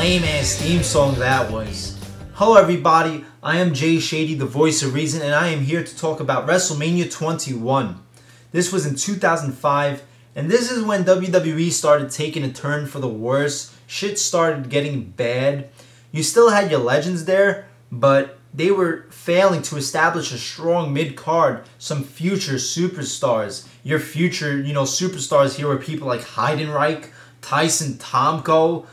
lame ass theme song that was. Hello everybody, I am Jay Shady, the voice of reason, and I am here to talk about WrestleMania 21. This was in 2005, and this is when WWE started taking a turn for the worse. Shit started getting bad. You still had your legends there, but they were failing to establish a strong mid-card, some future superstars. Your future, superstars here were people like Heidenreich, Tyson Tomko,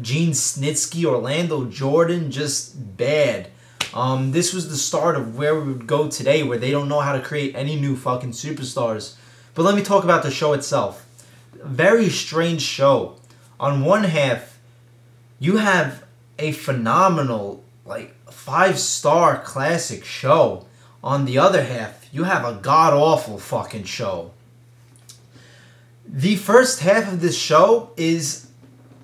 Gene Snitsky, Orlando Jordan, just bad. This was the start of where we would go today, where they don't know how to create any new fucking superstars. But let me talk about the show itself. Very strange show. On one half, you have a phenomenal, 5-star classic show. On the other half, you have a god-awful fucking show. The first half of this show is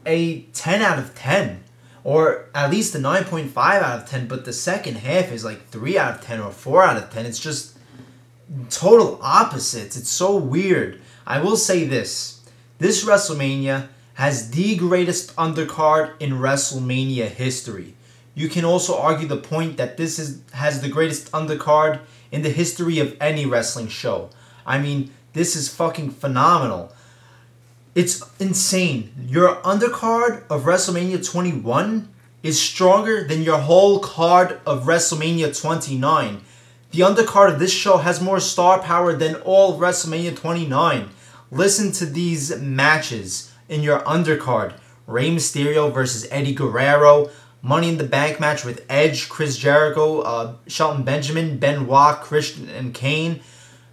a 10 out of 10, or at least a 9.5 out of 10, but the second half is like 3 out of 10 or 4 out of 10. It's just total opposites. It's so weird. I will say this WrestleMania has the greatest undercard in WrestleMania history. You can also argue the point that this has the greatest undercard in the history of any wrestling show. I mean, this is fucking phenomenal. It's insane. Your undercard of WrestleMania 21 is stronger than your whole card of WrestleMania 29. The undercard of this show has more star power than all of WrestleMania 29. Listen to these matches in your undercard. Rey Mysterio versus Eddie Guerrero. Money in the Bank match with Edge, Chris Jericho, Shelton Benjamin, Benoit, Christian, and Kane.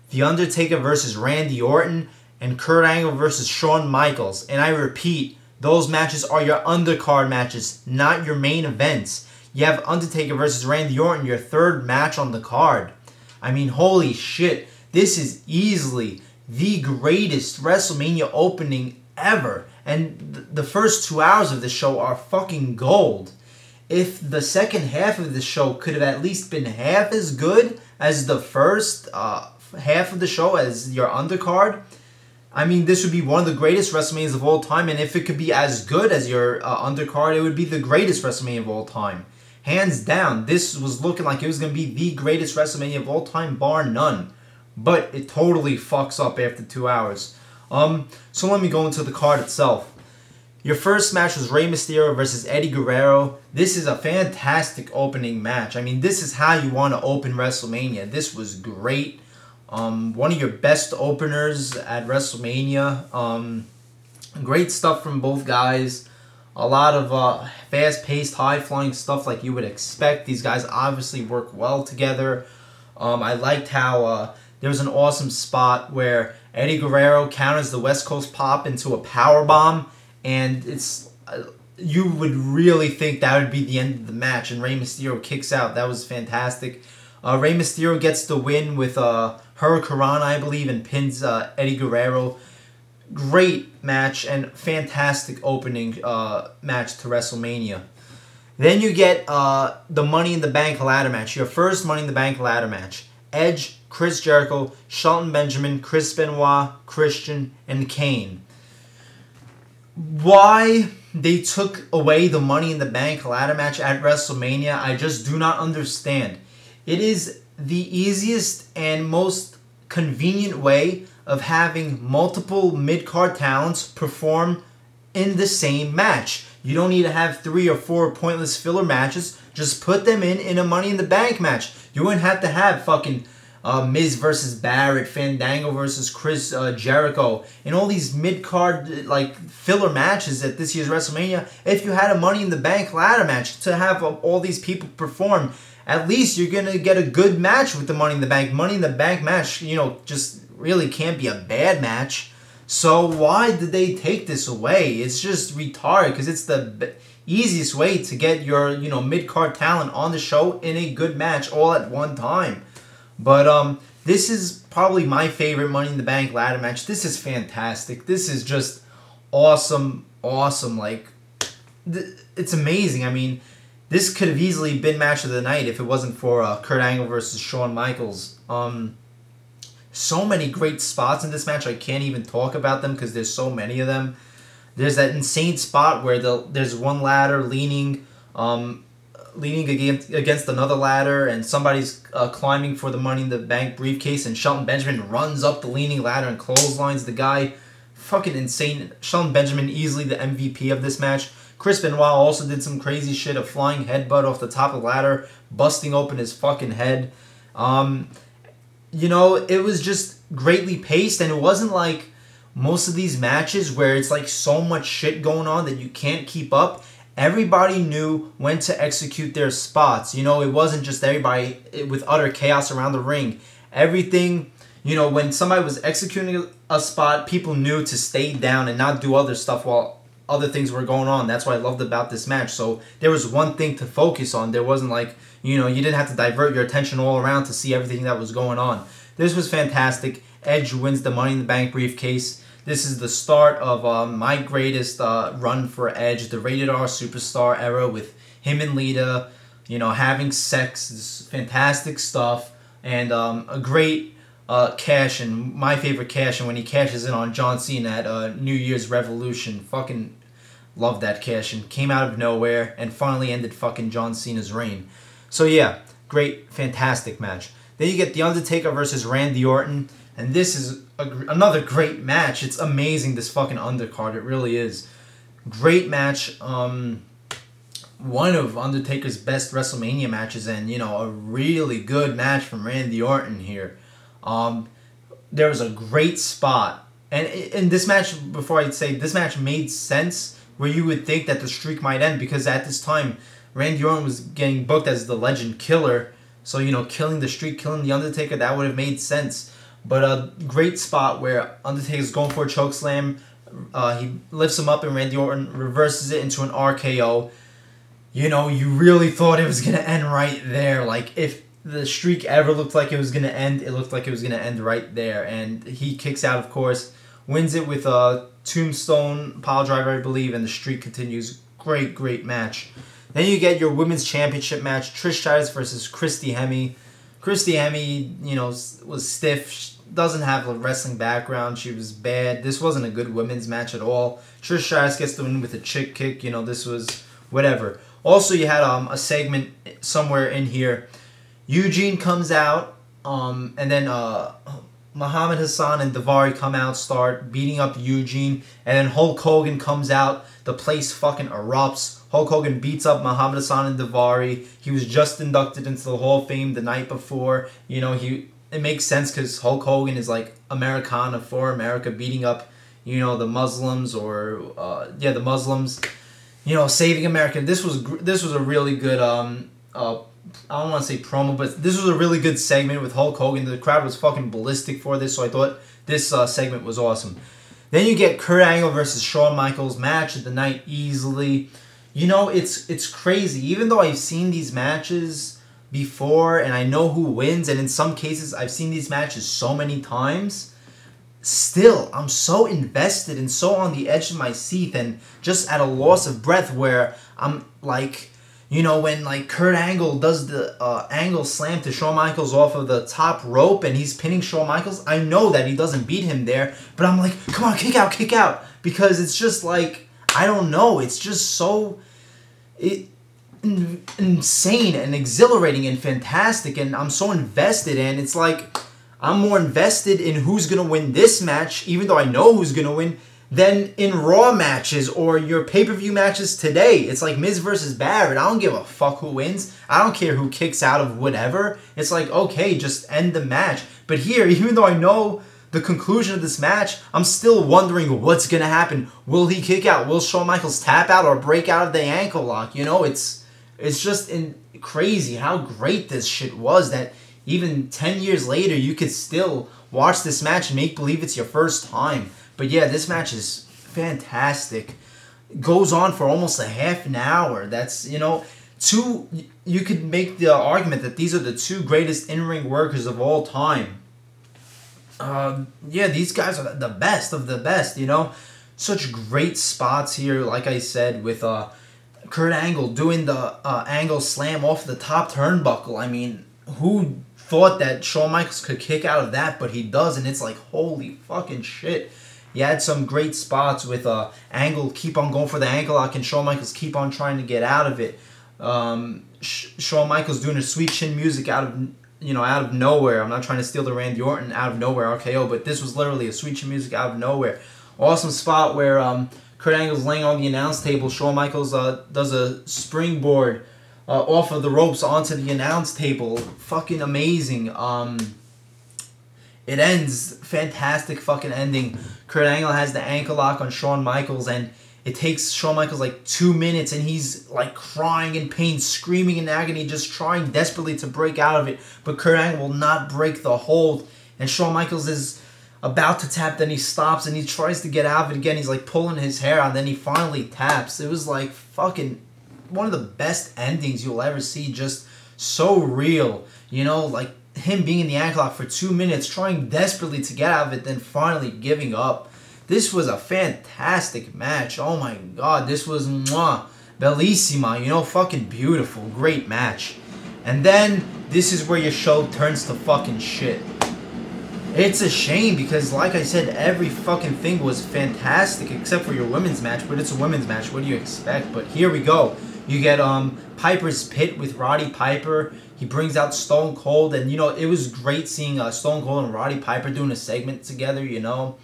The Undertaker versus Randy Orton. And Kurt Angle versus Shawn Michaels. And I repeat, those matches are your undercard matches, not your main events. You have Undertaker versus Randy Orton, your third match on the card. I mean, holy shit. This is easily the greatest WrestleMania opening ever. And the first 2 hours of the show are fucking gold. If the second half of the show could have at least been half as good as the first half of the show as your undercard, I mean, this would be one of the greatest WrestleManias of all time. And if it could be as good as your undercard, it would be the greatest WrestleMania of all time. Hands down, this was looking like it was going to be the greatest WrestleMania of all time, bar none. But it totally fucks up after 2 hours. So let me go into the card itself. Your first match was Rey Mysterio versus Eddie Guerrero. This is a fantastic opening match. I mean, this is how you want to open WrestleMania. This was great. One of your best openers at WrestleMania. Great stuff from both guys. A lot of fast-paced, high-flying stuff like you would expect. These guys obviously work well together. I liked how there was an awesome spot where Eddie Guerrero counters the West Coast Pop into a powerbomb. And you would really think that would be the end of the match. And Rey Mysterio kicks out. That was fantastic. Rey Mysterio gets the win with Hurricanrana, I believe, and pins Eddie Guerrero. Great match and fantastic opening match to WrestleMania. Then you get the Money in the Bank ladder match. Your first Money in the Bank ladder match. Edge, Chris Jericho, Shelton Benjamin, Chris Benoit, Christian, and Kane. Why they took away the Money in the Bank ladder match at WrestleMania, I just do not understand. It is the easiest and most convenient way of having multiple mid-card talents perform in the same match. You don't need to have 3 or 4 pointless filler matches. Just put them in a Money in the Bank match. You wouldn't have to have fucking Miz versus Barrett, Fandango versus Chris Jericho, and all these mid-card filler matches at this year's WrestleMania. If you had a Money in the Bank ladder match to have all these people perform, at least you're going to get a good match with the Money in the Bank. Money in the Bank match, just really can't be a bad match. So why did they take this away? It's just retarded because it's the easiest way to get your, mid-card talent on the show in a good match all at one time. But this is probably my favorite Money in the Bank ladder match. This is fantastic. This is just awesome. It's amazing. I mean, this could have easily been match of the night if it wasn't for Kurt Angle versus Shawn Michaels. So many great spots in this match. I can't even talk about them because there's so many of them. There's that insane spot where there's one ladder leaning against another ladder, and somebody's climbing for the Money in the Bank briefcase, and Shelton Benjamin runs up the leaning ladder and clotheslines the guy. Fucking insane. Shelton Benjamin easily the MVP of this match. Chris Benoit also did some crazy shit, a flying headbutt off the top of the ladder, busting open his fucking head. You know, it was just greatly paced, and it wasn't like most of these matches where it's like so much shit going on that you can't keep up. Everybody knew when to execute their spots. You know, it wasn't just everybody with utter chaos around the ring. Everything, you know, when somebody was executing a spot, people knew to stay down and not do other stuff while other things were going on. That's what I loved about this match. So there was one thing to focus on. There wasn't like, you know, you didn't have to divert your attention all around to see everything that was going on. This was fantastic. Edge wins the Money in the Bank briefcase. This is the start of my greatest run for Edge, the Rated R Superstar era with him and Lita, you know, having sex. This is fantastic stuff. And a great cash-in, my favorite cash-in, when he cashes in on John Cena at New Year's Revolution. Fucking love that cash-in. Came out of nowhere and finally ended fucking John Cena's reign. So yeah, great, fantastic match. Then you get The Undertaker versus Randy Orton. And this is another great match. It's amazing, this fucking undercard. It really is. Great match. One of Undertaker's best WrestleMania matches. And, you know, a really good match from Randy Orton here. There was a great spot. And in this match, before I'd say, this match made sense where you would think that the streak might end. Because at this time, Randy Orton was getting booked as the Legend Killer. So, you know, killing the streak, killing The Undertaker, that would have made sense. But a great spot where Undertaker's going for a chokeslam. He lifts him up and Randy Orton reverses it into an RKO. You know, you really thought it was going to end right there. Like, if the streak ever looked like it was going to end, it looked like it was going to end right there. And he kicks out, of course, wins it with a tombstone pile driver, I believe, and the streak continues. Great, great match. Then you get your Women's Championship match, Trish Stratus versus Christy Hemme. Christy Hemme, you know, was stiff. She doesn't have a wrestling background. She was bad. This wasn't a good women's match at all. Trish Stratus gets the win with a chick kick. You know, this was whatever. Also, you had a segment somewhere in here. Eugene comes out, and then Muhammad Hassan and Daivari come out, start beating up Eugene, and then Hulk Hogan comes out. The place fucking erupts. Hulk Hogan beats up Muhammad Hassan and Daivari. He was just inducted into the Hall of Fame the night before. You know, it makes sense because Hulk Hogan is like Americana for America, beating up, you know, the Muslims or the Muslims. You know, saving America. This was a really good I don't want to say promo, but this was a really good segment with Hulk Hogan. The crowd was fucking ballistic for this, so I thought this segment was awesome. Then you get Kurt Angle versus Shawn Michaels, match of the night easily. You know, it's crazy. Even though I've seen these matches before and I know who wins, and in some cases I've seen these matches so many times, still, I'm so invested and so on the edge of my seat and just at a loss of breath where I'm like, you know, when like Kurt Angle does the angle slam to Shawn Michaels off of the top rope and he's pinning Shawn Michaels, I know that he doesn't beat him there, but I'm like, come on, kick out, because it's just like, I don't know, it's just so insane and exhilarating and fantastic, and I'm so invested, and it's like, I'm more invested in who's going to win this match, even though I know who's going to win, than in Raw matches or your pay-per-view matches today. It's like Miz versus Barrett. I don't give a fuck who wins. I don't care who kicks out of whatever. It's like, okay, just end the match. But here, even though I know the conclusion of this match, I'm still wondering what's going to happen. Will he kick out? Will Shawn Michaels tap out or break out of the ankle lock? You know, it's just crazy how great this shit was that even 10 years later, you could still watch this match and make believe it's your first time. But yeah, this match is fantastic. It goes on for almost a half an hour. That's, you know, you could make the argument that these are the two greatest in-ring workers of all time. Yeah, these guys are the best of the best, you know. Such great spots here, like I said, with Kurt Angle doing the angle slam off the top turnbuckle. I mean, who thought that Shawn Michaels could kick out of that, but he does, and it's like, holy fucking shit. You had some great spots with Angle keep on going for the ankle lock and Shawn Michaels keep on trying to get out of it. Shawn Michaels doing a sweet chin music out of nowhere. I'm not trying to steal the Randy Orton out of nowhere RKO, but this was literally a sweet chin music out of nowhere. Awesome spot where Kurt Angle's laying on the announce table. Shawn Michaels does a springboard off of the ropes onto the announce table. Fucking amazing. It ends. Fantastic fucking ending. Kurt Angle has the ankle lock on Shawn Michaels, and it takes Shawn Michaels like 2 minutes, and he's like crying in pain, screaming in agony, just trying desperately to break out of it. But Kurt Angle will not break the hold, and Shawn Michaels is about to tap, then he stops, and he tries to get out of it again. He's like pulling his hair out, and then he finally taps. It was like fucking one of the best endings you'll ever see. Just so real, like him being in the ankle lock for 2 minutes, trying desperately to get out of it, then finally giving up. This was a fantastic match. Oh my god, this was bellissima, fucking beautiful. Great match. And then this is where your show turns to fucking shit. It's a shame because, like I said, every fucking thing was fantastic except for your women's match, but it's a women's match. What do you expect? But here we go. You get Piper's Pit with Roddy Piper. He brings out Stone Cold, and it was great seeing Stone Cold and Roddy Piper doing a segment together. I don't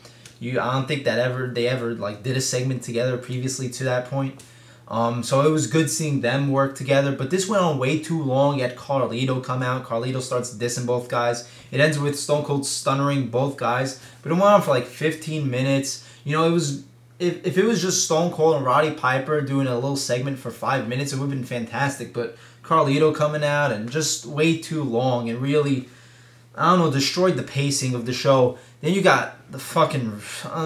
think that they ever like did a segment together previously to that point. So it was good seeing them work together, but this went on way too long. You had Carlito come out. Carlito starts dissing both guys. It ends with Stone Cold stunnering both guys, but it went on for like 15 minutes. It was if it was just Stone Cold and Roddy Piper doing a little segment for 5 minutes, it would have been fantastic. But Carlito coming out and just way too long and really, destroyed the pacing of the show. Then you got the fucking,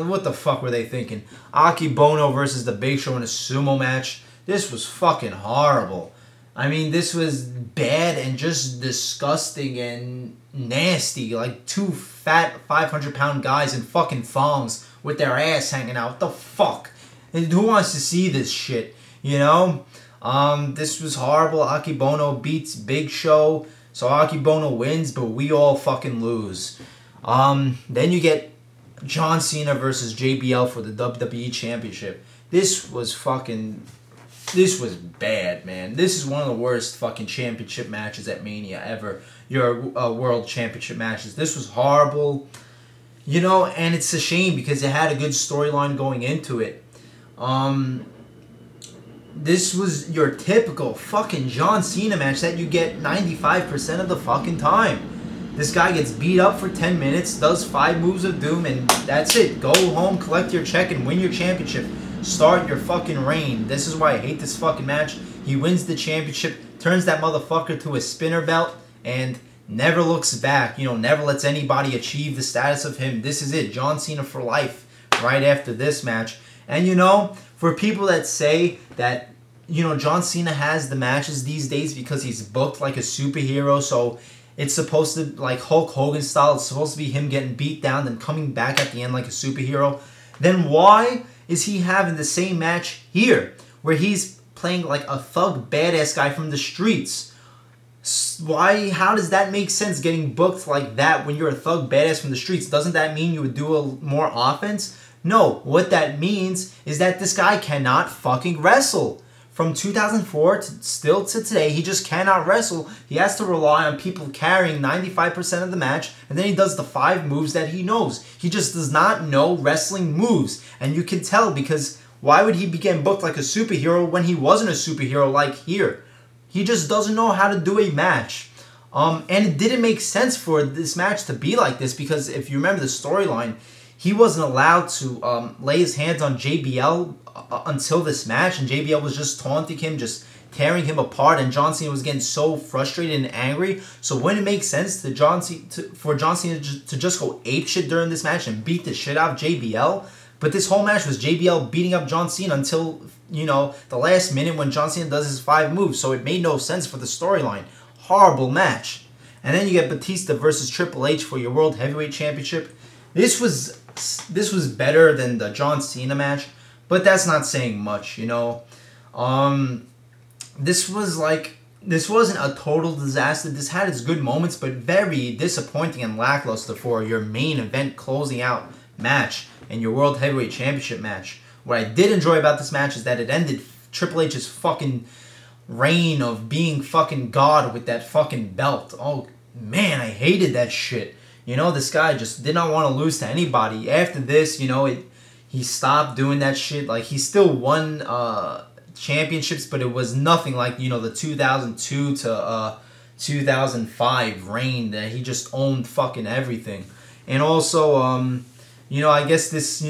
what the fuck were they thinking? Aki Bono versus the Big Show in a sumo match. This was fucking horrible. I mean, this was bad and just disgusting and nasty. Like two fat 500-pound guys in fucking thongs with their ass hanging out. What the fuck? And who wants to see this shit? This was horrible. Aki Bono beats Big Show. So Aki Bono wins, but we all fucking lose. Then you get John Cena versus JBL for the WWE Championship. This was bad, man. This is one of the worst fucking championship matches at Mania ever. Your world championship matches. This was horrible. And it's a shame because it had a good storyline going into it. This was your typical fucking John Cena match that you get 95% of the fucking time. This guy gets beat up for 10 minutes, does 5 moves of doom, and that's it. Go home, collect your check, and win your championship. Start your fucking reign. This is why I hate this fucking match. He wins the championship, turns that motherfucker to a spinner belt, and never looks back. Never lets anybody achieve the status of him. This is it. John Cena for life right after this match. And for people that say that, John Cena has the matches these days because he's booked like a superhero, so it's supposed to, like Hulk Hogan style, it's supposed to be him getting beat down and coming back at the end like a superhero, then why is he having the same match here where he's playing like a thug badass guy from the streets? How does that make sense, getting booked like that when you're a thug badass from the streets? Doesn't that mean you would do more offense? No, what that means is that this guy cannot fucking wrestle. From 2004 still to today, he just cannot wrestle. He has to rely on people carrying 95% of the match, and then he does the 5 moves that he knows. He just does not know wrestling moves, and you can tell because why would he be getting booked like a superhero when he wasn't a superhero like here? He just doesn't know how to do a match. And it didn't make sense for this match to be like this because if you remember the storyline, he wasn't allowed to lay his hands on JBL until this match, and JBL was just taunting him, just tearing him apart, and John Cena was getting so frustrated and angry. So wouldn't it make sense for John Cena to just go apeshit during this match and beat the shit out of JBL? But this whole match was JBL beating up John Cena until, the last minute when John Cena does his 5 moves, so it made no sense for the storyline. Horrible match. And then you get Batista versus Triple H for your World Heavyweight Championship. This was better than the John Cena match, but that's not saying much, This wasn't a total disaster. This had its good moments, but very disappointing and lackluster for your main event closing out match. and your World Heavyweight Championship match. What I did enjoy about this match is that it ended Triple H's fucking reign of being fucking God with that fucking belt. Oh, man, I hated that shit. You know, this guy just did not want to lose to anybody. After this, you know, he stopped doing that shit. Like, he still won championships, but it was nothing like, you know, the 2002 to 2005 reign that he just owned fucking everything. And also, you know, I guess this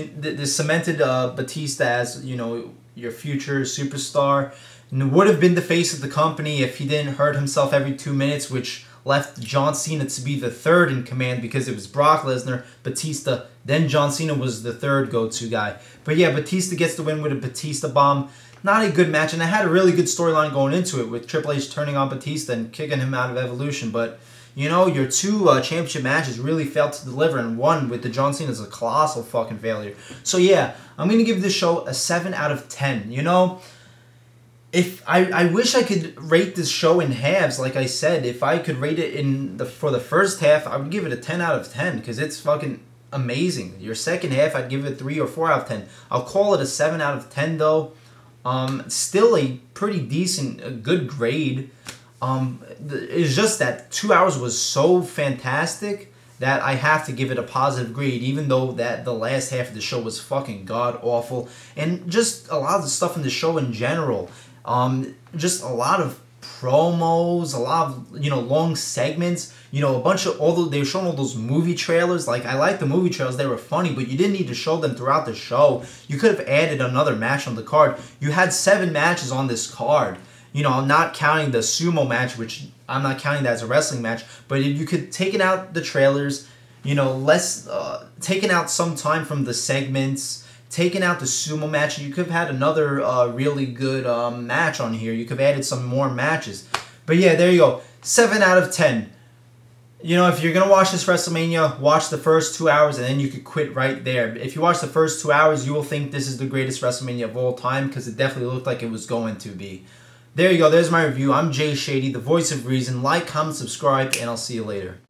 cemented Batista as, you know, your future superstar. And would have been the face of the company if he didn't hurt himself every 2 minutes, which left John Cena to be the third in command, because it was Brock Lesnar, Batista, then John Cena was the third go-to guy. But yeah, Batista gets the win with a Batista bomb. Not a good match, and I had a really good storyline going into it with Triple H turning on Batista and kicking him out of Evolution. But, you know, your two championship matches really failed to deliver, and one with the John Cena is a colossal fucking failure. So yeah, I'm going to give this show a 7 out of 10. You know, if I wish I could rate this show in halves, like I said. If I could rate it for the first half, I would give it a 10 out of 10, because it's fucking amazing. Your second half, I'd give it a 3 or 4 out of 10. I'll call it a 7 out of 10, though. Still a pretty decent, good grade. It's just that 2 hours was so fantastic that I have to give it a positive grade, even though that the last half of the show was fucking god-awful. And just a lot of the stuff in the show in general. Just a lot of promos, a lot of, you know, long segments, you know, a bunch of, although they were showing all those movie trailers. Like, I like the movie trailers, they were funny, but you didn't need to show them throughout the show. You could have added another match on the card. You had 7 matches on this card. You know, I'm not counting the sumo match, which I'm not counting that as a wrestling match, but if you could taken out the trailers, you know, taken out some time from the segments, taken out the sumo match, you could have had another really good match on here. You could have added some more matches. But yeah, there you go. 7 out of 10. You know, if you're going to watch this WrestleMania, watch the first 2 hours and then you could quit right there. If you watch the first 2 hours, you will think this is the greatest WrestleMania of all time, because it definitely looked like it was going to be. There you go. There's my review. I'm Jay Shady, the voice of reason. Like, comment, subscribe, and I'll see you later.